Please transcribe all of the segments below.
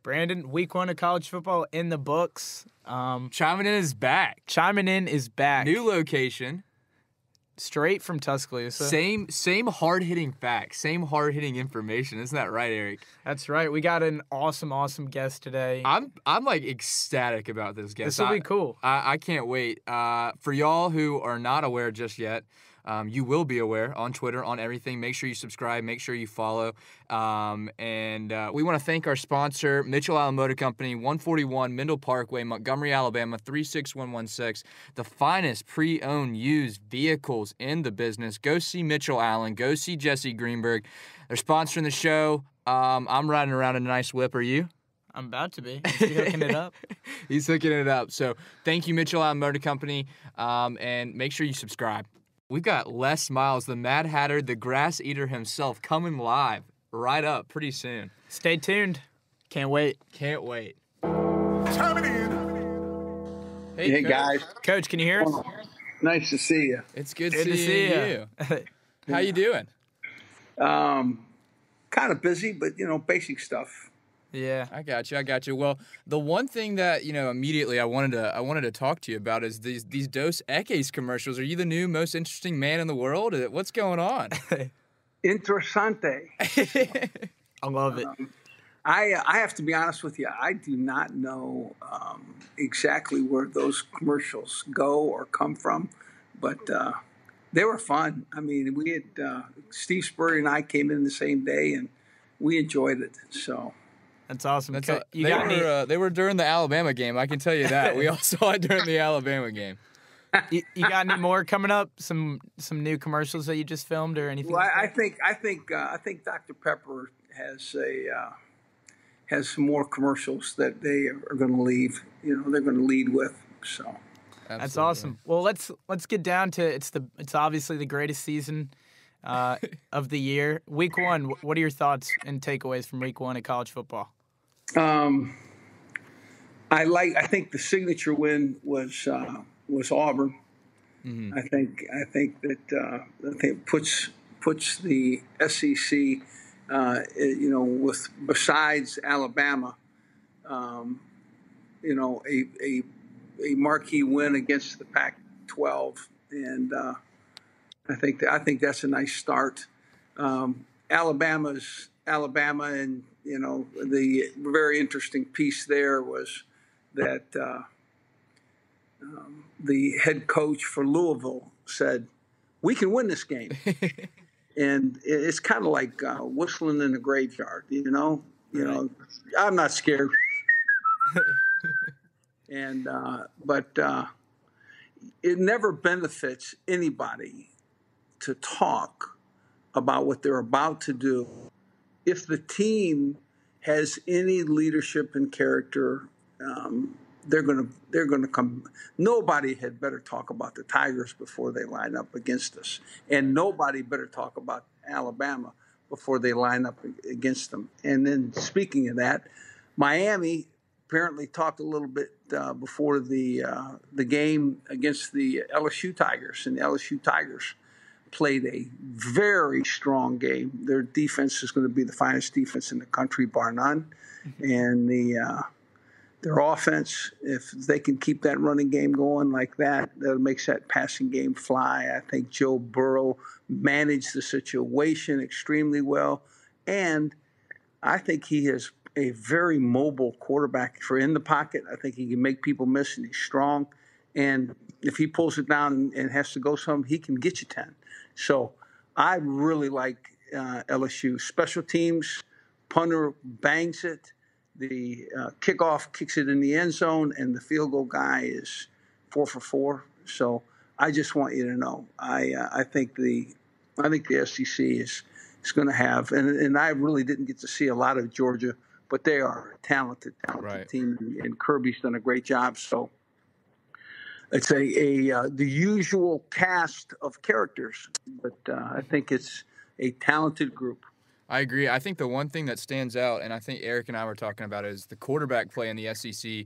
Brandon, week 1 of college football in the books. Chimin In is back. Chimin In is back. New location. Straight from Tuscaloosa. Same hard-hitting facts, same hard-hitting information. Isn't that right, Eric? That's right. We got an awesome guest today. I'm like ecstatic about this guest. This will be cool. I can't wait. For y'all who are not aware just yet, you will be aware on Twitter, on everything. Make sure you subscribe. Make sure you follow. And we want to thank our sponsor, Mitchell Allen Motor Company, 141 Mendel Parkway, Montgomery, Alabama, 36116. The finest pre-owned used vehicles in the business. Go see Mitchell Allen. Go see Jesse Greenberg. They're sponsoring the show. I'm riding around in a nice whip. Are you? I'm about to be. Is he hooking it up? He's hooking it up. So thank you, Mitchell Allen Motor Company. And make sure you subscribe. We've got Les Miles, the Mad Hatter, the Grass Eater himself, coming live right up pretty soon. Stay tuned. Can't wait. Can't wait. Chimin In. Hey guys. Coach, can you hear us? Nice to see you. It's good to see you. How you doing? Kind of busy, but basic stuff. Yeah. I got you. Well, the one thing that, immediately I wanted to talk to you about is these Dos Equis commercials. Are you the new most interesting man in the world? What's going on? Interessante. I love it. I have to be honest with you. I do not know exactly where those commercials go or come from, but they were fun. I mean, we had Steve Spurrier and I came in the same day, and we enjoyed it. So. That's awesome. They were during the Alabama game. I can tell you that. We all saw it during the Alabama game. You got any more coming up? Some new commercials that you just filmed or anything? Well, like that? I think Dr. Pepper has some more commercials that they are going to leave. They're going to lead with. So That's Absolutely. awesome. Well, let's get down to it's obviously the greatest season of the year. Week 1. What are your thoughts and takeaways from Week 1 of college football? I think the signature win was Auburn. Mm-hmm. I think that it puts the SEC, with besides Alabama, a marquee win against the Pac-12, and I think that's a nice start. Alabama's Alabama, and the very interesting piece there was that the head coach for Louisville said, "We can win this game," and it's kind of like whistling in the graveyard. Right. I'm not scared, and but it never benefits anybody to talk about what they're about to do if the team has any leadership and character. They're gonna come. Nobody had better talk about the Tigers before they line up against us, and nobody better talk about Alabama before they line up against them. And then, speaking of that, Miami apparently talked a little bit before the game against the LSU Tigers, and the LSU Tigers played a very strong game. Their defense is going to be the finest defense in the country, bar none. And their offense, if they can keep that running game going like that, that makes that passing game fly. I think Joe Burrow managed the situation extremely well. And I think he is a very mobile quarterback for in the pocket. I think he can make people miss, and he's strong. And if he pulls it down and has to go some, he can get you 10. So I really like LSU. Special teams, punter bangs it. The kickoff kicks it in the end zone, and the field goal guy is 4 for 4. So I just want you to know, I think the SEC is going to have, and I really didn't get to see a lot of Georgia, but they are a talented Right. team, and Kirby's done a great job. So it's the usual cast of characters, but I think it's a talented group. I agree. I think the one thing that stands out, and I think Eric and I were talking about, is the quarterback play in the SEC.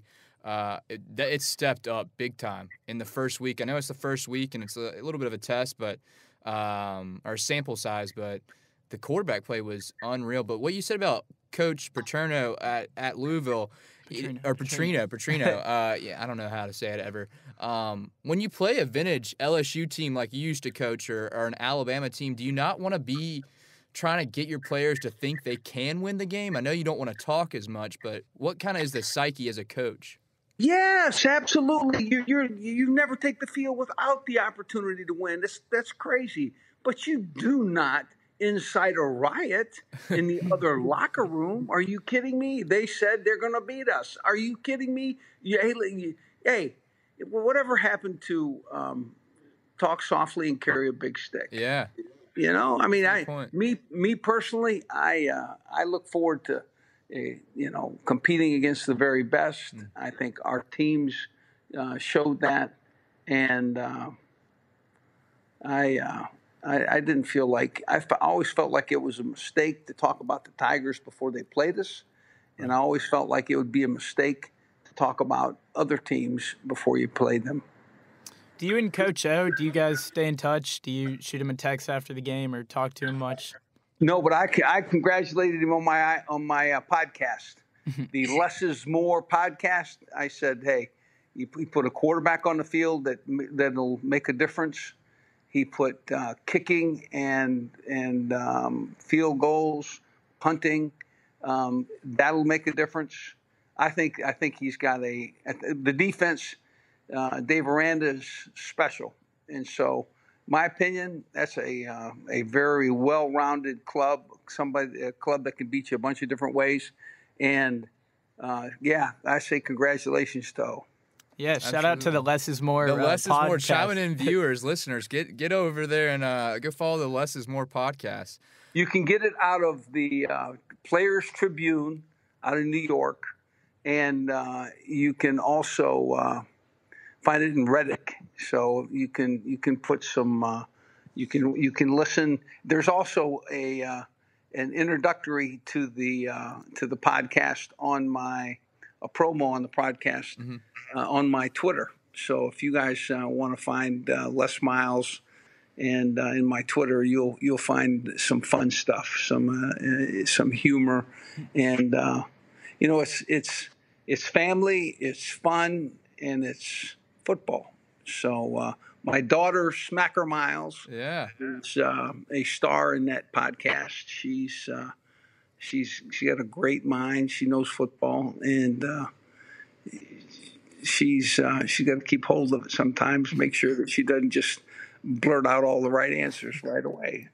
It's stepped up big time in the first week. I know it's the first week, and it's a little bit of a test, but or sample size, but the quarterback play was unreal. But what you said about Coach Paterno at Louisville, Petrino. Yeah, I don't know how to say it ever. When you play a vintage LSU team like you used to coach or an Alabama team, do you not want to be trying to get your players to think they can win the game? I know you don't want to talk as much, but what kind of is the psyche as a coach? Yes, absolutely. You never take the field without the opportunity to win. That's crazy. But you do not incite a riot in the other locker room. Are you kidding me? They said they're going to beat us. Are you kidding me? Hey, whatever happened to talk softly and carry a big stick? Yeah. You know, I mean, me personally, I look forward to, competing against the very best. I think our teams showed that, and I didn't feel like I always felt like it was a mistake to talk about the Tigers before they played us, and I always felt like it would be a mistake to talk about other teams before you played them. Do you and Coach O, do you guys stay in touch? Do you shoot him a text after the game or talk to him much? No, but I congratulated him on my podcast, the Less is More podcast. I said, hey, he put a quarterback on the field that'll make a difference. He put kicking and field goals, punting. That'll make a difference. I think he's got the defense. Dave Aranda is special, and so my opinion, that's a very well-rounded club. A club that can beat you a bunch of different ways, and I say congratulations to O. Yeah, shout out to the Less is More. The Less is More. Podcast. Chimin In viewers, listeners, get over there and go follow the Less is More podcast. You can get it out of the Players Tribune out of New York, and you can also find it in Reddick. So you can put some you can listen. There's also an introductory to the podcast on a promo on the podcast on my Twitter. So if you guys want to find Les Miles and in my Twitter, you'll find some fun stuff, some humor, and it's family, it's fun, and it's football. So my daughter Smacker Miles is a star in that podcast. She's got a great mind. She knows football, and she's got to keep hold of it sometimes. Make sure that she doesn't just blurt out all the right answers right away.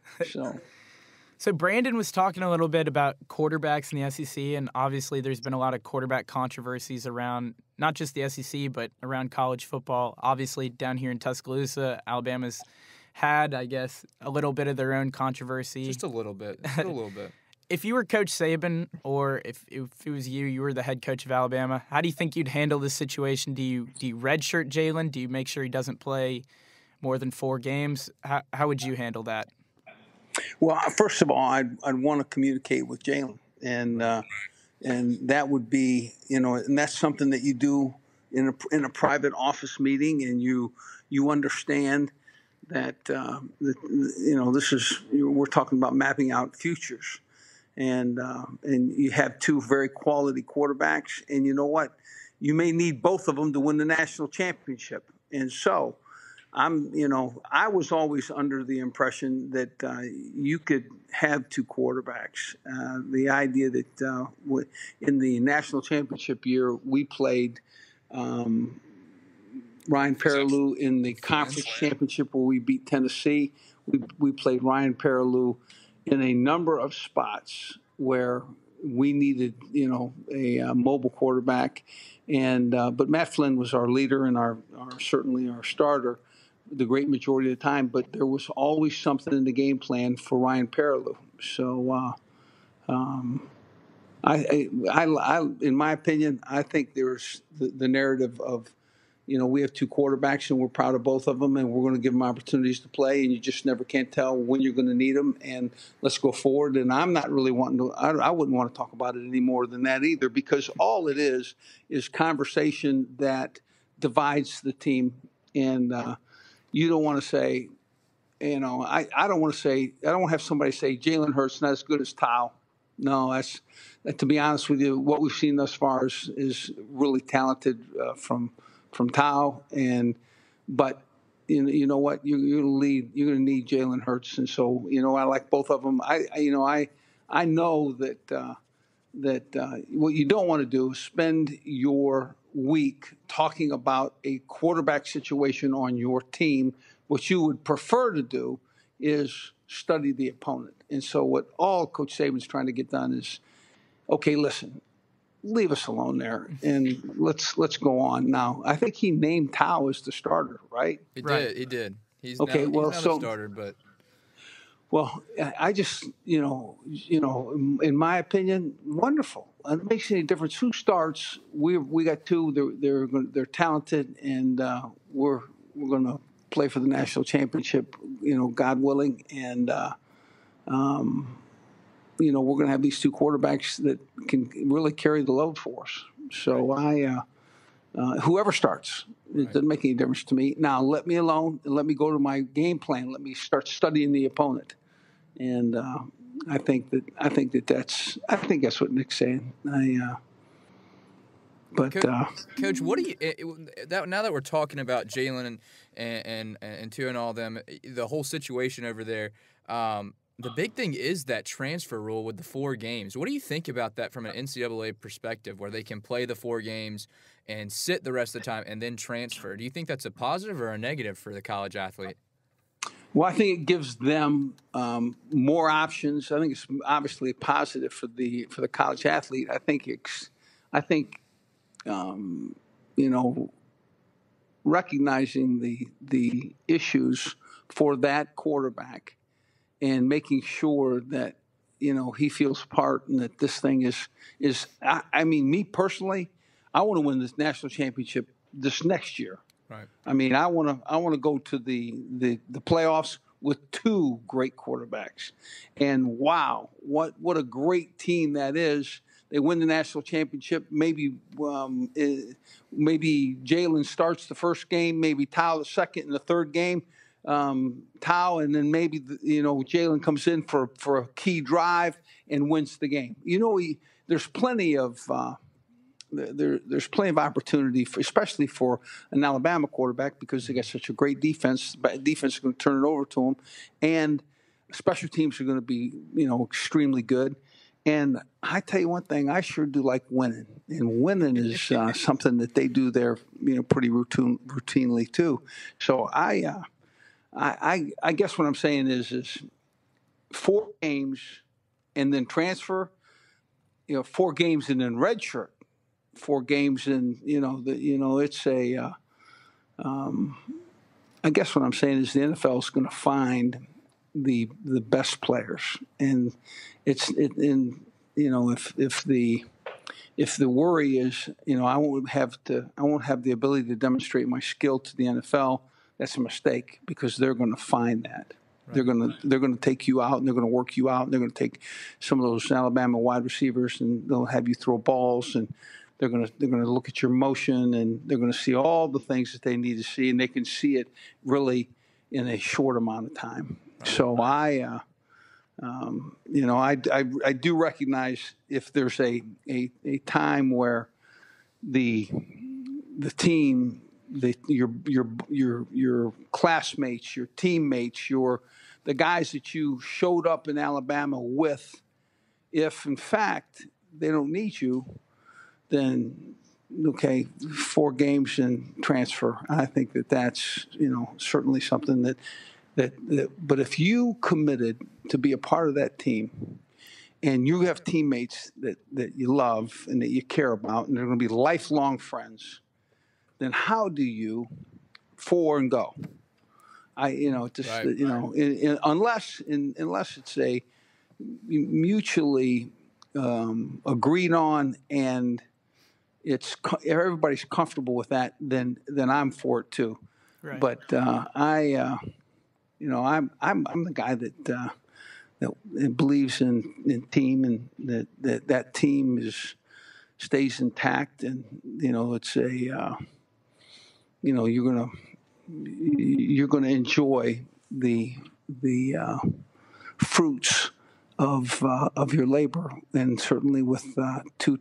So Brandon was talking a little bit about quarterbacks in the SEC, and obviously there's been a lot of quarterback controversies around not just the SEC, but around college football. Obviously down here in Tuscaloosa, Alabama's had, I guess, a little bit of their own controversy. Just a little bit. If you were Coach Saban, or if it was you were the head coach of Alabama, how do you think you'd handle this situation? Do you redshirt Jalen? Do you make sure he doesn't play more than 4 games? How would you handle that? Well, first of all, I'd want to communicate with Jalen, and that would be, and that's something that you do in a private office meeting, and you understand that this is, we're talking about mapping out futures, and you have 2 very quality quarterbacks, and you know what, you may need both of them to win the national championship, and so. I was always under the impression that you could have 2 quarterbacks. The idea that in the national championship year, we played Ryan Perrilloux in the conference championship where we beat Tennessee. We played Ryan Perrilloux in a number of spots where we needed, a mobile quarterback. And but Matt Flynn was our leader and certainly our starter the great majority of the time, but there was always something in the game plan for Ryan Perrilloux. So, I, in my opinion, I think there's the narrative of, we have 2 quarterbacks and we're proud of both of them, and we're going to give them opportunities to play, and you just never can't tell when you're going to need them. And let's go forward. And I'm not really wanting to. I wouldn't want to talk about it any more than that either, because all it is conversation that divides the team. And you don't want to say, I don't want to have somebody say Jalen Hurts not as good as Tao. No, to be honest with you, what we've seen thus far is really talented from Tao, but you know what, you're going to need Jalen Hurts, and so I like both of them. I know that what you don't want to do is spend your week talking about a quarterback situation on your team. What you would prefer to do is study the opponent. And so what all Coach Saban's trying to get done is, okay, listen, leave us alone there, and let's go on. Now, I think he named Tao as the starter, right? He did. He's okay. Now, well, he's so the starter, but well, I just in my opinion, wonderful. It makes any difference who starts. We got two. They're talented, and we're going to play for the national championship. God willing, and we're going to have these two quarterbacks that can really carry the load for us. So whoever starts, it doesn't make any difference to me. Now, let me alone and let me go to my game plan. Let me start studying the opponent. And I think that's what Nick's saying. Coach, what do you now that we're talking about Jalen and Tua and all them, the whole situation over there? The big thing is that transfer rule with the 4 games. What do you think about that from an NCAA perspective, where they can play the 4 games and sit the rest of the time and then transfer? Do you think that's a positive or a negative for the college athlete? Well, I think it gives them more options. I think it's obviously a positive for the college athlete. I think recognizing the issues for that quarterback and making sure that he feels part and that this thing is. I mean, me personally, I want to win this national championship this next year. Right. I mean, I want to go to the playoffs with 2 great quarterbacks, and wow, what a great team that is. They win the national championship. Maybe Jalen starts the first game, maybe Tao the second and the third game. Tao, and then maybe Jalen comes in for a key drive and wins the game. There's plenty of. There's plenty of opportunity, especially for an Alabama quarterback, because they got such a great defense. But defense is going to turn it over to them, and special teams are going to be, extremely good. And I tell you one thing, I sure do like winning, and winning is something that they do there, pretty routinely too. So I guess what I'm saying is 4 games, and then transfer. 4 games and then redshirt. 4 games, and it's a. I guess what I'm saying is the NFL is going to find the best players, and if the worry is I won't have the ability to demonstrate my skill to the NFL. That's a mistake, because they're going to find that. Right. They're going to take you out, and they're going to work you out, and they're going to take some of those Alabama wide receivers, and they'll have you throw balls, and they're going to look at your motion, and they're going to see all the things that they need to see, and they can see it really in a short amount of time. Right. So I do recognize if there's a time where the team, your classmates, your teammates, the guys that you showed up in Alabama with, if in fact they don't need you, then okay, 4 games and transfer. I think that's certainly something that but if you committed to be a part of that team, and you have teammates that you love and that you care about, and they're going to be lifelong friends, then how do you 4 and go? Unless it's a mutually agreed on, and everybody's comfortable with that, then I'm for it too. Right. But I'm the guy that believes in team, and that team stays intact, and it's a you're gonna enjoy the fruits of your labor, and certainly with two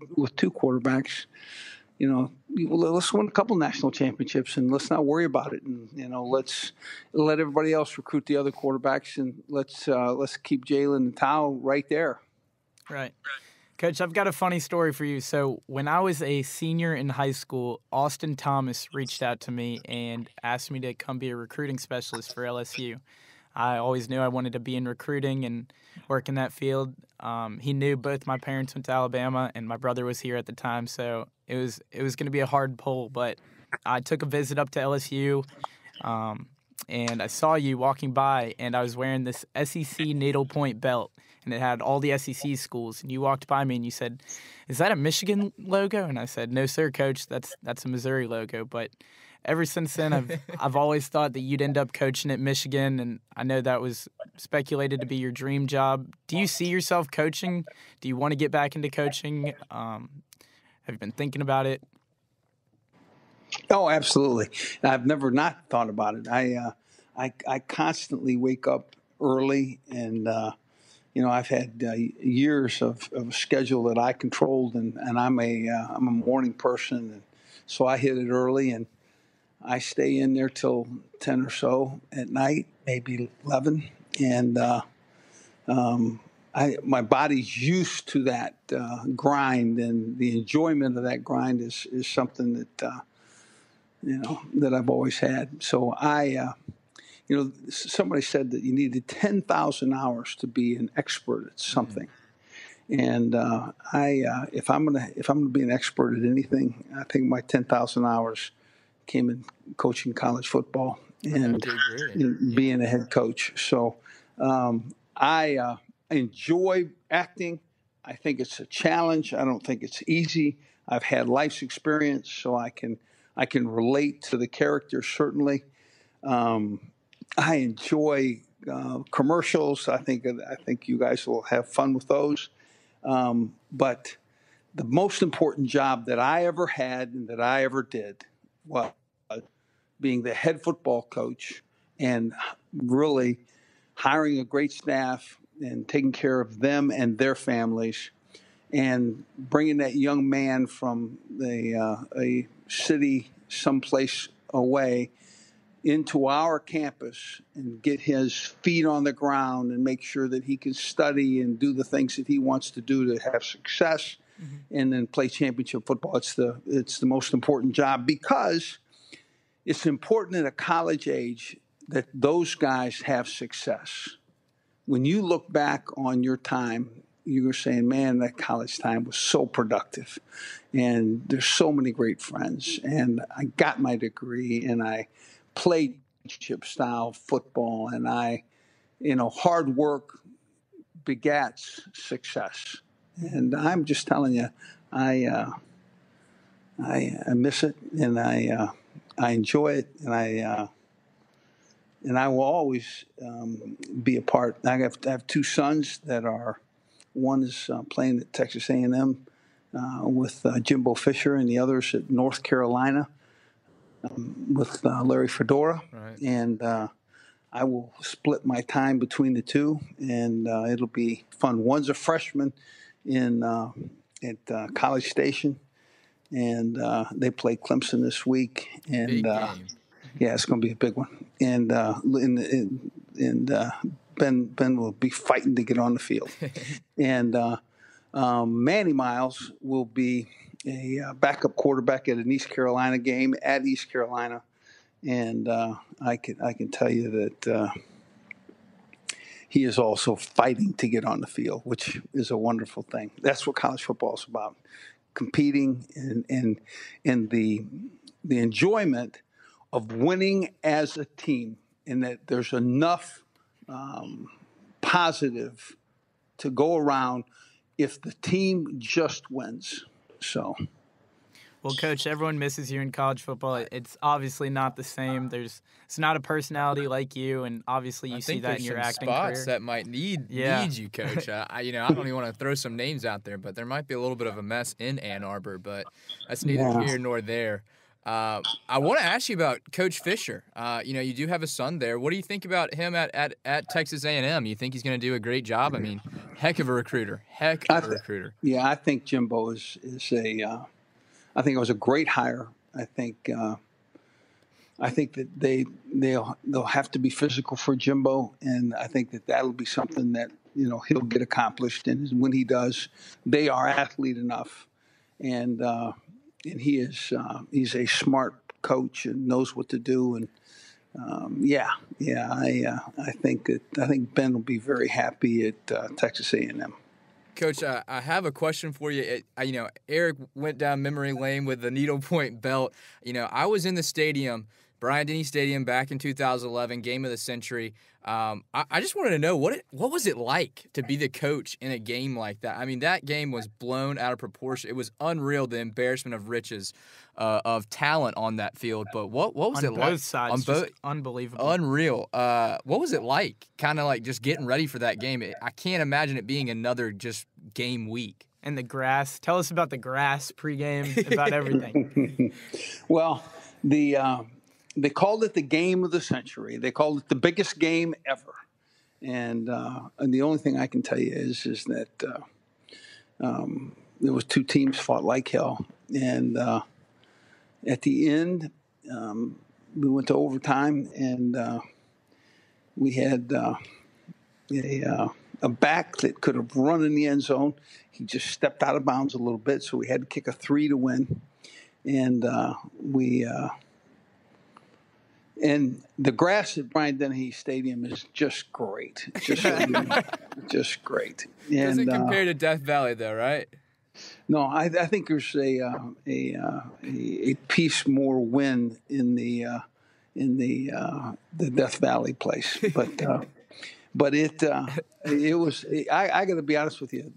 quarterbacks, let's win a couple national championships and let's not worry about it, and let's let everybody else recruit the other quarterbacks, and let's keep Jalen and Tao right there. Right. Coach, I've got a funny story for you. So when I was a senior in high school, Austin Thomas reached out to me and asked me to come be a recruiting specialist for LSU. I always knew I wanted to be in recruiting and work in that field. He knew both my parents went to Alabama and my brother was here at the time, so it was going to be a hard pull. But I took a visit up to LSU, and I saw you walking by, and I was wearing this SEC needlepoint belt, and it had all the SEC schools. And you walked by me and you said, "Is that a Michigan logo?" And I said, "No, sir, Coach. That's a Missouri logo." But ever since then, I've always thought that you'd end up coaching at Michigan, and I know that was speculated to be your dream job. Do you see yourself coaching? Do you want to get back into coaching? Have you been thinking about it? Oh, absolutely. I've never not thought about it. I constantly wake up early, and I've had years of a schedule that I controlled, and I'm a morning person, and so I hit it early, and I stay in there till 10 or so at night, maybe 11, and my body's used to that grind, and the enjoyment of that grind is something that that I've always had. So somebody said that you needed 10,000 hours to be an expert at something. And if I'm gonna be an expert at anything, I think my 10,000 hours came in coaching college football and being a head coach. So I enjoy acting. I think it's a challenge. I don't think it's easy. I've had life's experience, so I can relate to the characters, certainly. I enjoy commercials. I think you guys will have fun with those. But the most important job that I ever had and that I ever did was being the head football coach and really hiring a great staff and taking care of them and their families, and bringing that young man from a city someplace away into our campus and get his feet on the ground and make sure that he can study and do the things that he wants to do to have success, and then play championship football. It's the most important job, because it's important at a college age that those guys have success. When you look back on your time, you were saying, man, that college time was so productive, and there's so many great friends, and I got my degree, and I played championship style football, and hard work begats success. And I'm just telling you, I miss it, and I enjoy it, and I will always be a part. I have two sons that are. One is playing at Texas A&M with Jimbo Fisher, and the other's at North Carolina with Larry Fedora. Right. And I will split my time between the two, and it'll be fun. One's a freshman at College Station, and they play Clemson this week. And Big game. Yeah, it's going to be a big one. And Ben will be fighting to get on the field. And Manny Miles will be a backup quarterback at an East Carolina game at East Carolina. And I can tell you that he is also fighting to get on the field, which is a wonderful thing. That's what college football is about: competing and the enjoyment of winning as a team, and that there's enough positive to go around if the team just wins. So. Well, Coach, everyone misses you in college football. It's obviously not the same. It's not a personality like you, and obviously you see that in your acting career. I think there's some spots that might need you, Coach. I don't even want to throw some names out there, but there might be a little bit of a mess in Ann Arbor, but that's neither here nor there. I want to ask you about Coach Fisher. You do have a son there. What do you think about him at Texas A&M? You think he's going to do a great job? I mean, heck of a recruiter. Yeah, I think Jimbo is I think it was a great hire. I think that they'll have to be physical for Jimbo, and I think that'll be something that he'll get accomplished. And when he does, they are athlete enough, and he's a smart coach and knows what to do. And I think Ben will be very happy at Texas A&M. Coach, I have a question for you. Eric went down memory lane with the needlepoint belt. I was in the stadium, Bryant-Denny Stadium, back in 2011, game of the century. I just wanted to know, what was it like to be the coach in a game like that? I mean, that game was blown out of proportion. It was unreal, the embarrassment of riches of talent on that field. But what was it like? On both sides, just unbelievable. Unreal. What was it like? Kind of like just getting ready for that game. I can't imagine it being another just game week. And the grass. Tell us about the grass pregame, about everything. Well, they called it the game of the century. They called it the biggest game ever. And the only thing I can tell you is that there was two teams fought like hell. And at the end, we went to overtime, and we had a back that could have run in the end zone. He just stepped out of bounds a little bit, so we had to kick a 3 to win. And and the grass at Bryant-Denny Stadium is just great. Just great. Doesn't compare to Death Valley, though, right? No, I think there's a piece more wind in the Death Valley place, but it was. I got to be honest with you.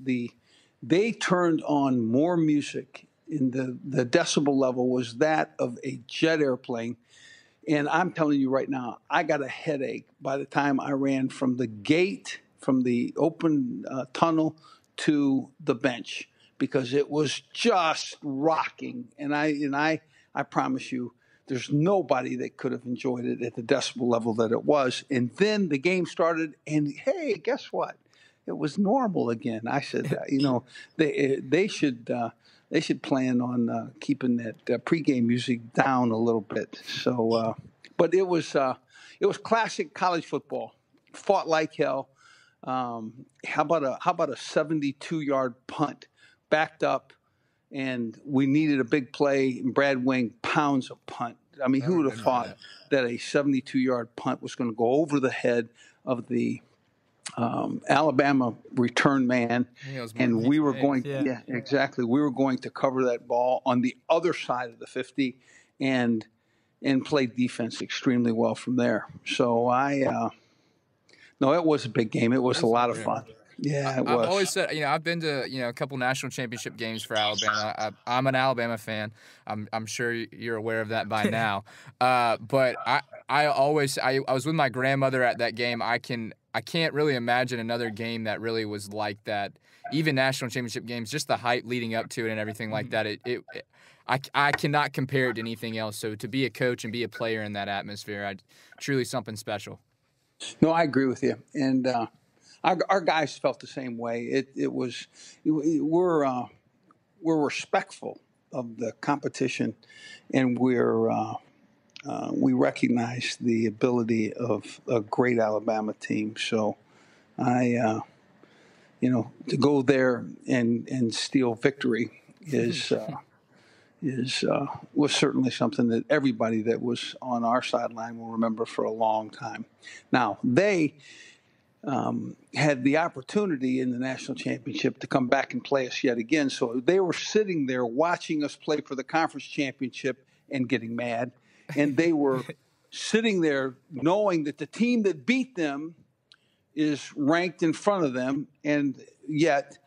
They turned on more music, in the decibel level was that of a jet airplane. And I'm telling you right now, I got a headache by the time I ran from the gate, from the open tunnel to the bench, because it was just rocking. And I promise you, there's nobody that could have enjoyed it at the decibel level that it was. And then the game started, and hey, guess what? It was normal again. I said, they should plan on keeping that pregame music down a little bit. So, but it was classic college football. Fought like hell. How about a 72-yard punt, backed up, and we needed a big play, and Brad Wing pounds a punt. I mean, who would have thought that a 72-yard punt was going to go over the head of the Alabama return man, and we were going, exactly. We were going to cover that ball on the other side of the 50, and play defense extremely well from there. So no, it was a big game. It was a lot of fun. Yeah, it was. I've always said, I've been to, a couple national championship games for Alabama. I'm an Alabama fan. I'm sure you're aware of that by now. But I was with my grandmother at that game. I can't really imagine another game that really was like that. Even national championship games, just the hype leading up to it and everything like that. I cannot compare it to anything else. So to be a coach and be a player in that atmosphere, truly something special. No, I agree with you. And our guys felt the same way. We're respectful of the competition, and we recognize the ability of a great Alabama team. So to go there and steal victory was certainly something that everybody that was on our sideline will remember for a long time. Now, they had the opportunity in the national championship to come back and play us yet again. So they were sitting there watching us play for the conference championship and getting mad. And they were sitting there knowing that the team that beat them is ranked in front of them. And yet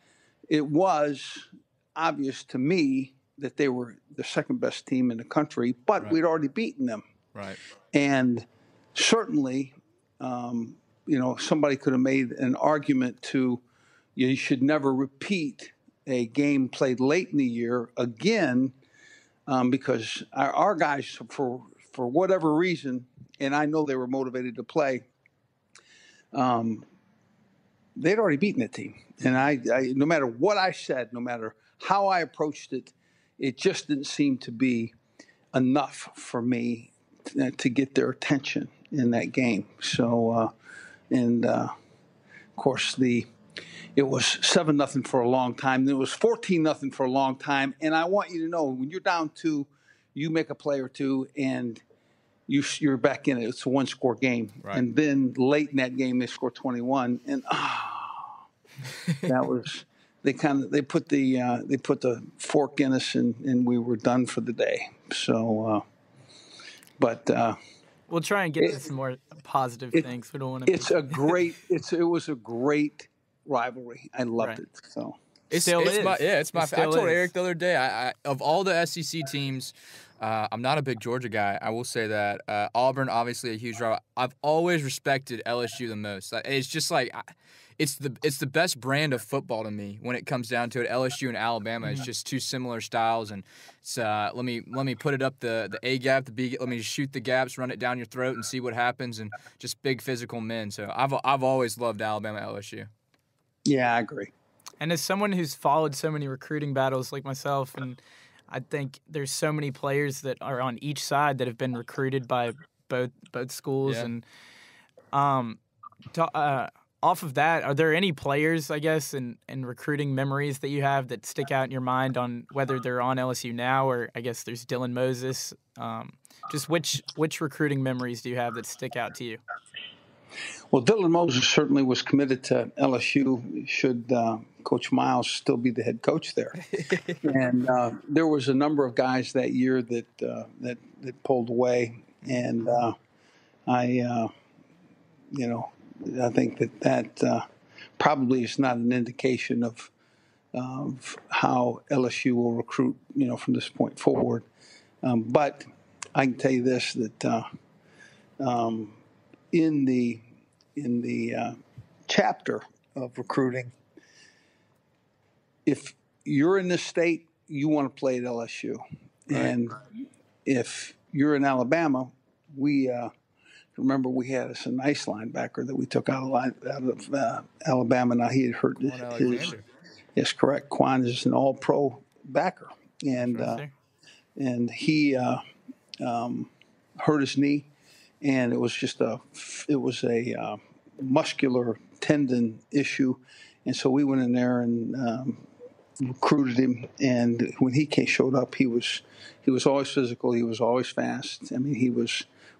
it was obvious to me that they were the second best team in the country, but we'd already beaten them. Right. And certainly, somebody could have made an argument you should never repeat a game played late in the year again because our guys, for whatever reason, and I know they were motivated to play, they'd already beaten the team. And I, no matter what I said, no matter how I approached it, it just didn't seem to be enough for me to get their attention in that game. So, of course, it was 7-0 for a long time. Then it was 14-0 for a long time. And I want you to know, when you're down 2, you make a play or two, and you're back in it. It's a one-score game. Right. And then late in that game, they scored 21, and that was they put the fork in us, and we were done for the day. So, we'll try and get to some more positive things. We don't want to. It was a great rivalry. I loved it. So it's my. I told Eric the other day. I of all the SEC teams, I'm not a big Georgia guy. I will say that Auburn, obviously a huge rival. I've always respected LSU the most. It's just like. It's the best brand of football to me when it comes down to it. LSU and Alabama, it's just two similar styles, and it's let me put it up the A gap, the B. Let me just shoot the gaps, run it down your throat, and see what happens. And just big physical men. So I've always loved Alabama LSU. Yeah, I agree. And as someone who's followed so many recruiting battles like myself, and I think there's so many players that are on each side that have been recruited by both schools, and off of that, are there any players, I guess, in recruiting memories that you have that stick out in your mind on whether they're on LSU now, or I guess there's Dylan Moses? Just which recruiting memories do you have that stick out to you? Well, Dylan Moses certainly was committed to LSU. Should Coach Miles still be the head coach there? And there was a number of guys that year that pulled away, and I think that probably is not an indication of how LSU will recruit, from this point forward. But I can tell you this, that in the chapter of recruiting, if you're in this state, you want to play at LSU. Right. And if you're in Alabama, remember, we had a nice linebacker that we took out of Alabama. Now he had hurt his. Yes, correct. Quan is an All-Pro backer, and he hurt his knee, and it was a muscular tendon issue, and so we went in there and recruited him. And when he showed up, he was always physical. He was always fast. I mean,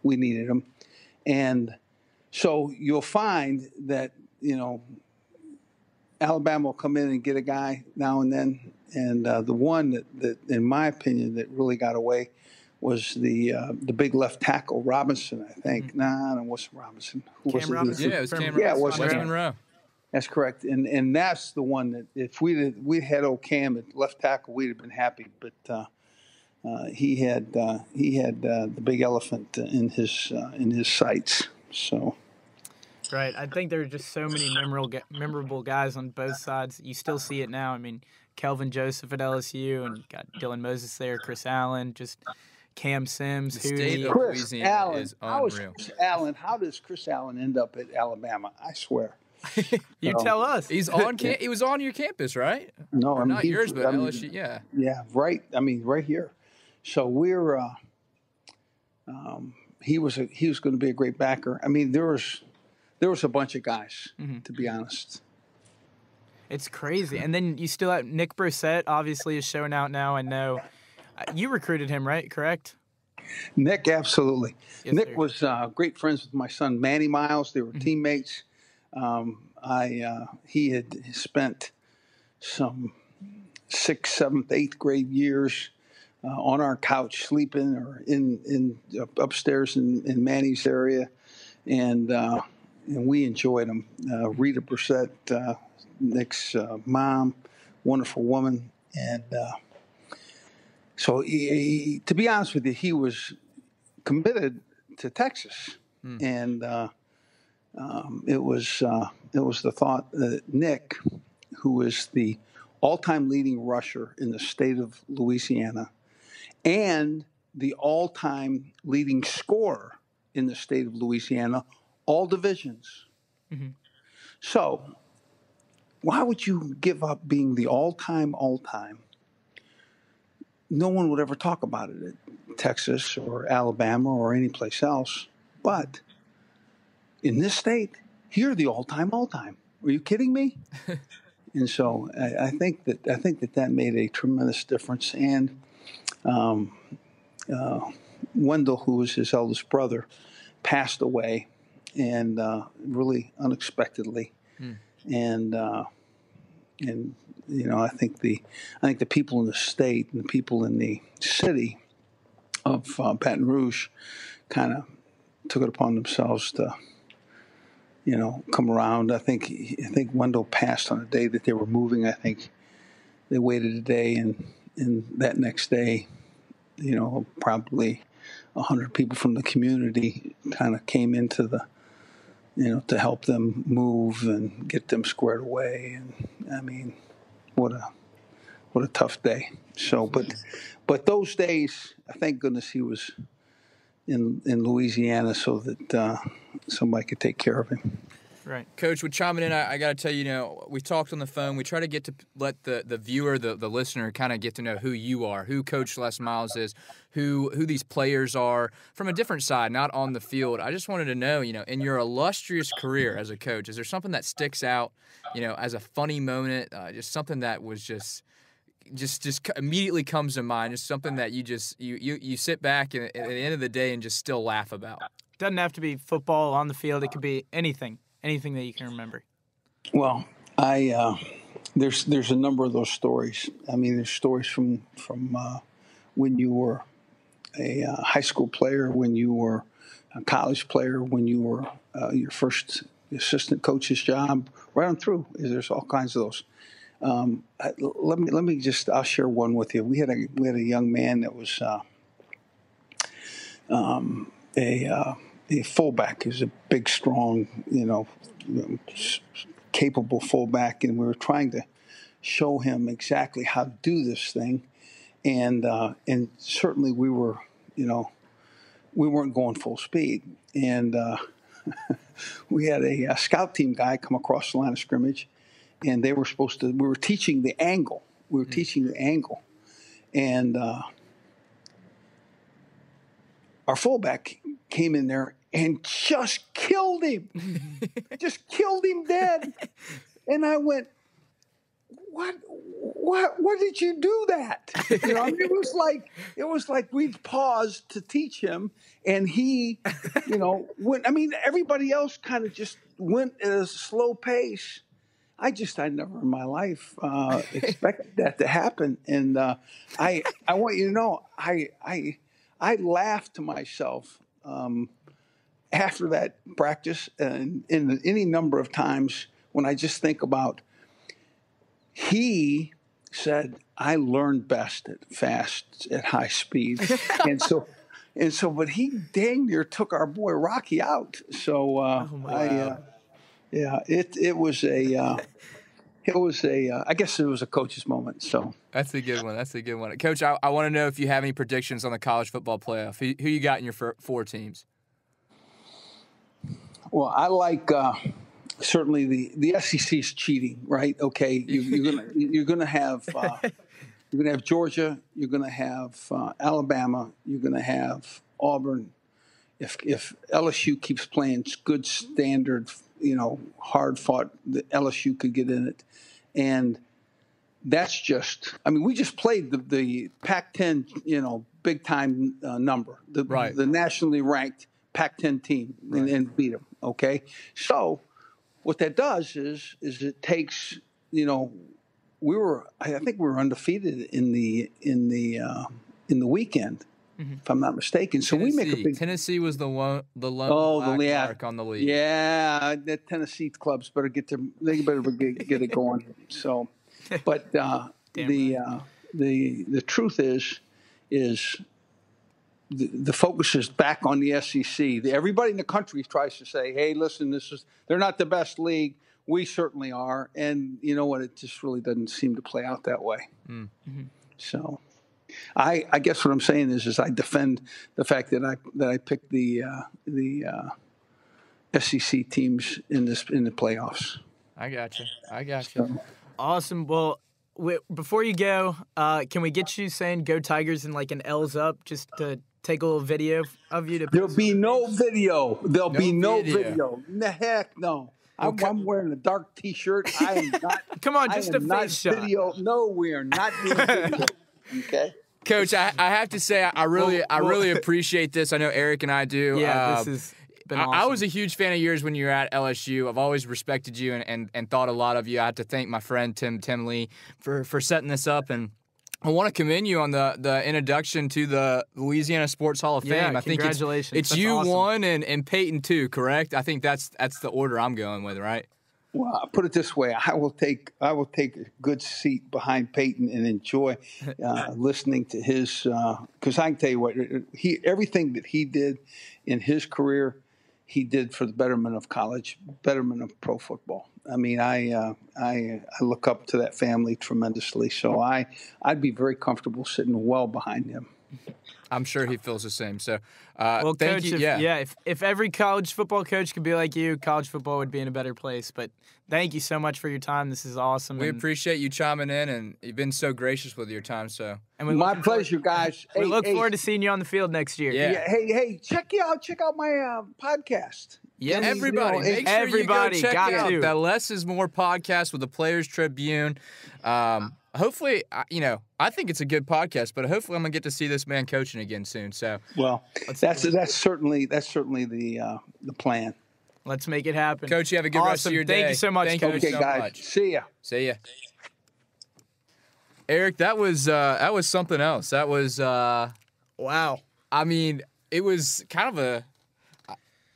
we needed him. And so you'll find that, Alabama will come in and get a guy now and then. And the one that, in my opinion, that really got away was the big left tackle, Robinson, I think. Nah, it wasn't Robinson. Cam Robinson? Yeah, it was Cam Robinson. Yeah, it was West Monroe. That's correct. And that's the one that if we had old Cam at left tackle, we'd have been happy. But he had the big elephant in his sights. So, right. I think there are just so many memorable guys on both sides. You still see it now. I mean, Kelvin Joseph at LSU, and got Dylan Moses there, Chris Allen, just Cam Sims. The state of Louisiana Allen is unreal. How does Chris Allen end up at Alabama? I swear. You tell us. He was on your campus, right? No, not yours, but LSU. Yeah. Yeah, right. I mean, right here. So we're. He was going to be a great backer. I mean, there was a bunch of guys, to be honest. It's crazy. And then you still have Nick Brissett, obviously, is showing out now. I know you recruited him, right? Correct? Nick, absolutely. Yes, Nick sir. was great friends with my son Manny Miles. They were teammates. He had spent some 6th, 7th, 8th grade years on our couch sleeping, or in upstairs in Manny's area, and we enjoyed him. Rita Brissett, Nick's mom, wonderful woman, and so to be honest with you, he was committed to Texas, and it was the thought that Nick, who is the all-time leading rusher in the state of Louisiana, and the all-time leading scorer in the state of Louisiana, all divisions. Mm-hmm. So why would you give up being the all-time? No one would ever talk about it in Texas or Alabama or any place else. But in this state, you're the all-time. Are you kidding me? And so I think that made a tremendous difference. And Wendell, who was his eldest brother, passed away, and really unexpectedly. And I think the people in the state and the people in the city of Baton Rouge kind of took it upon themselves to come around. I think Wendell passed on a day that they were moving. I think they waited a day, and that next day, probably 100 people from the community kind of came into the to help them move and get them squared away. And I mean, what a tough day. So, but those days, thank goodness he was in Louisiana so that somebody could take care of him. Right. Coach, with Chimin In, I got to tell you, we talked on the phone. We try to get to let the viewer, the listener, kind of get to know who you are, who Coach Les Miles is, who these players are from a different side, not on the field. I just wanted to know, in your illustrious career as a coach, is there something that sticks out, as a funny moment, just something that was just immediately comes to mind, just something that you sit back and at the end of the day and just still laugh about? Doesn't have to be football on the field. It could be anything that you can remember. Well, there's a number of those stories. I mean, there's stories from when you were a high school player, when you were a college player, when you were your first assistant coach's job, right on through. There's all kinds of those. I'll share one with you. We had a young man that was a fullback. He was a big, strong, capable fullback, and we were trying to show him exactly how to do this thing. And certainly we were, we weren't going full speed. And we had a scout team guy come across the line of scrimmage, and we were teaching the angle. And our fullback came in there and just killed him. Just killed him dead. And I went, what did you do that? It was like we'd paused to teach him, and he, went. I mean, everybody else kind of just went at a slow pace. I never in my life expected that to happen. And I want you to know, I laughed to myself after that practice, and in any number of times when I just think about, he said, I learned best at high speed. and so, but he dang near took our boy Rocky out. So, wow. It was I guess it was a coach's moment. So that's a good one. Coach, I want to know if you have any predictions on the college football playoff. Who you got in your four teams? Well, I like certainly the SEC's cheating, right? Okay, you're gonna have Georgia, you're gonna have Alabama, you're gonna have Auburn. If LSU keeps playing good standard, hard fought, the LSU could get in it, and that's just. I mean, we just played the Pac-10, big time number, the nationally ranked Pac-10 team, and beat them. Okay, so what that does is it takes, I think we were undefeated in the weekend, if I'm not mistaken. So Tennessee. We make a big. Tennessee was the lone mark on the league. Yeah, the Tennessee clubs better get it going. So, but the truth is the focus is back on the SEC. Everybody in the country tries to say, "Hey, listen, they're not the best league. We certainly are." And you know what? It just really doesn't seem to play out that way. Mm-hmm. So, I guess what I'm saying is I defend the fact that I picked the SEC teams in the playoffs. I got you. So, Awesome. Well, before you go, can we get you saying "Go Tigers" and like an L's up, just to take a little video of you? there'll be no video. There'll be no video. video. The heck no. I'm wearing a dark T-shirt. I am not. Come on, just I am a not face shot. video. No, we are not doing video. Okay. Coach, I have to say I really appreciate this. I know Eric and I do. Yeah, this has been awesome. I was a huge fan of yours when you were at LSU. I've always respected you and thought a lot of you. I have to thank my friend Tim Lee for setting this up, and I want to commend you on the introduction to the Louisiana Sports Hall of Fame. I think congratulations. it's That's you awesome. one and Peyton two, correct? I think that's the order I'm going with, right? Well, I'll put it this way: I will take a good seat behind Peyton and enjoy listening to his. Because I can tell you what, everything that he did in his career, he did for the betterment of college, betterment of pro football. I mean, I look up to that family tremendously. So I'd be very comfortable sitting well behind him. I'm sure he feels the same. So, Well, thank Coach, you. if every college football coach could be like you, college football would be in a better place. But thank you so much for your time. This is awesome. We appreciate you chiming in, and you've been so gracious with your time. So, My pleasure, guys. We look Hey, forward to seeing you on the field next year. Yeah. Hey, check out my podcast. Yeah, everybody, make sure everybody you go check got out to. the Less is More podcast with the Players Tribune. Hopefully, I think it's a good podcast, but hopefully I'm gonna get to see this man coaching again soon. So, Well, that's certainly the plan. Let's make it happen. Coach, you have a good rest of Awesome. your day. Thank you so much, Thank Coach. you Okay, so guys. much. See ya. See ya. Eric, that was something else. That was Wow. I mean, it was kind of a.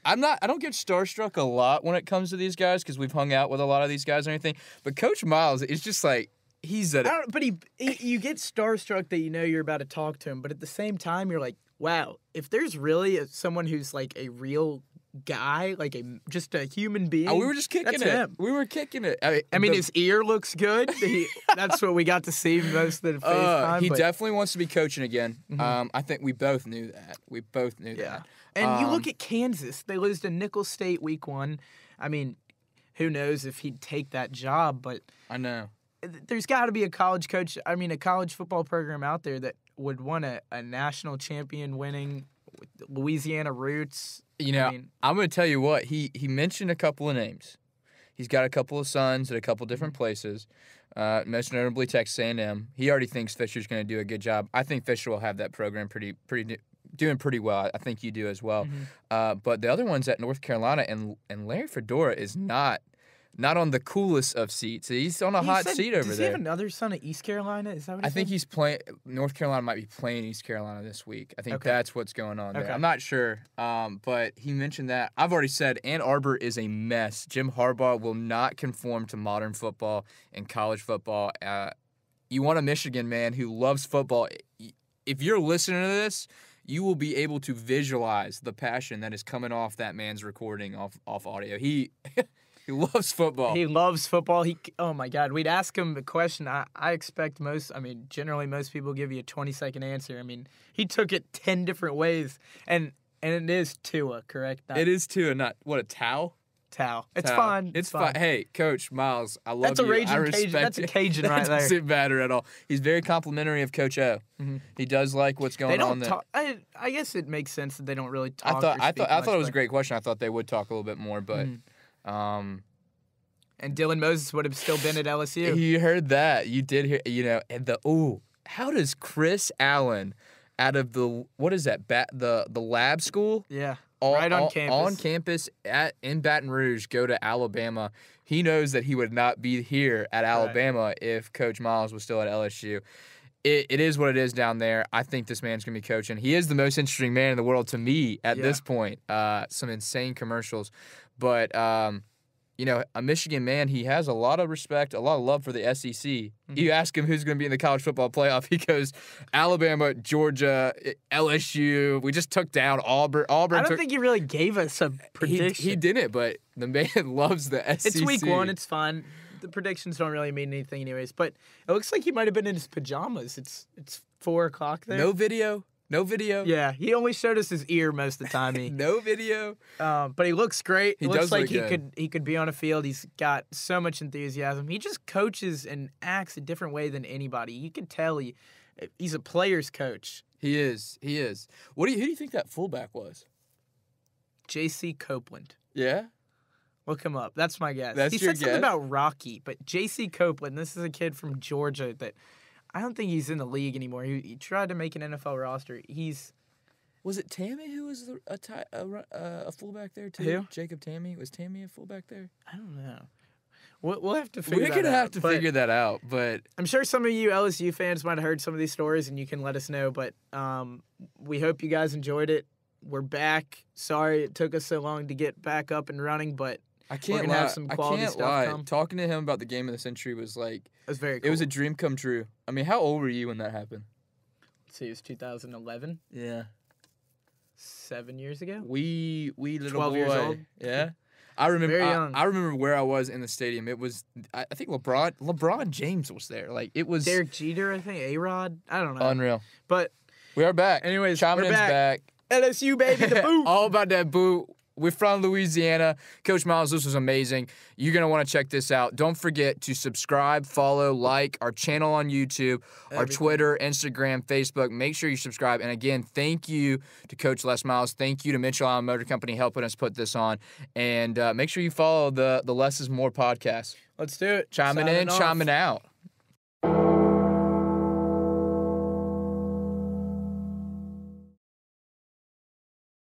I don't get starstruck a lot when it comes to these guys because we've hung out with a lot of these guys and everything. But Coach Miles is just like But you get starstruck that you know you're about to talk to him, but at the same time you're like, wow, if there's really someone who's like a real guy, like just a human being. we were just kicking that's it. him. We were kicking it. I mean, his ear looks good. That's what we got to see most of the FaceTime. He but- definitely wants to be coaching again. I think we both knew that. Yeah. And you look at Kansas. They lose to Nicholls State week 1. I mean, who knows if he'd take that job, but I know. there's got to be a college football program out there that would want a national champion winning Louisiana roots. You know, I mean, I'm going to tell you what. He mentioned a couple of names. He's got a couple of sons at a couple different places, most notably Texas A&M. He already thinks Fisher's going to do a good job. I think Fisher will have that program doing pretty well. I think you do as well. But the other one's at North Carolina, and Larry Fedora is not on the coolest of seats. He's on a hot seat over does there. he have another son at East Carolina? Is that what I think he's playing. North Carolina might be playing East Carolina this week. I think Okay. that's what's going on there. Okay. I'm not sure, but he mentioned that. I've already said Ann Arbor is a mess. Jim Harbaugh will not conform to modern football and college football. You want a Michigan man who loves football. If you're listening to this, you will be able to visualize the passion that is coming off that man's recording off audio. He loves football. He loves football. Oh my God, we'd ask him the question. I expect generally most people give you a 20-second answer. I mean, he took it 10 different ways, and it is Tua, correct? It is too, and not what a towel. Tao. It's Tao. fine. It's fine. Hey, Coach Miles, I love That's a you. I raging respect Cajun. That's a it. Cajun right That there. doesn't matter at all. He's very complimentary of Coach O. He does like what's going They on don't there. talk. I guess it makes sense that they don't really talk. I thought it was a great question. I thought they would talk a little bit more, but And Dylan Moses would have still been at LSU. you heard that. You did hear. And how does Chris Allen out of the the lab school? Yeah. Right on campus. On campus in Baton Rouge, go to Alabama. He knows that he would not be here at Alabama if Coach Miles was still at LSU. It is what it is down there. I think this man's going to be coaching. He is the most interesting man in the world to me at this point. Some insane commercials. But, a Michigan man, he has a lot of respect, a lot of love for the SEC. You ask him who's going to be in the college football playoff, he goes, Alabama, Georgia, LSU. We just took down Auburn. I don't think he really gave us a prediction. He didn't, but the man loves the SEC. It's week 1. It's fine. The predictions don't really mean anything anyways. But it looks like he might have been in his pajamas. It's 4 o'clock there. No video. Yeah, he only showed us his ear most of the time. No video. But he looks great. He Looks does like look good. he could be on a field. He's got so much enthusiasm. He just coaches and acts a different way than anybody. You can tell he's a player's coach. He is. Who do you think that fullback was? J.C. Copeland. Yeah? Look him up. That's my guess. That's he your said something guess? about Rocky, but J.C. Copeland, this is a kid from Georgia that I don't think he's in the league anymore. He tried to make an NFL roster. Was it Tammy who was a fullback there too? Who? Jacob Tammy? Was Tammy a fullback there? I don't know. We'll have to figure We're that going to out. have to But figure that out, but I'm sure some of you LSU fans might have heard some of these stories, and you can let us know. But we hope you guys enjoyed it. We're back. Sorry it took us so long to get back up and running, but I can't gonna lie. have some quality I can't stuff lie. come. Talking to him about the game of the century was like, it was very cool. it was a dream come true. I mean, how old were you when that happened? Let's see, it was 2011, Yeah. 7 years ago. We little 12 boy. years old. Yeah. I remember Very young. I remember where I was in the stadium. It was I think LeBron James was there. Like it was Derek Jeter, I think. A-Rod. I don't know. unreal. But We are back. Anyways, Chimin we're In's back. back. LSU, baby, the boot. All about that boot. We're from Louisiana. Coach Miles, this was amazing. You're going to want to check this out. Don't forget to subscribe, follow, like our channel on YouTube, our Everything. Twitter, Instagram, Facebook. Make sure you subscribe. And again, thank you to Coach Les Miles. Thank you to Mitchell Allen Motor Company helping us put this on. And make sure you follow the Less is More podcast. Let's do it. Chiming in, Signing off. chiming out.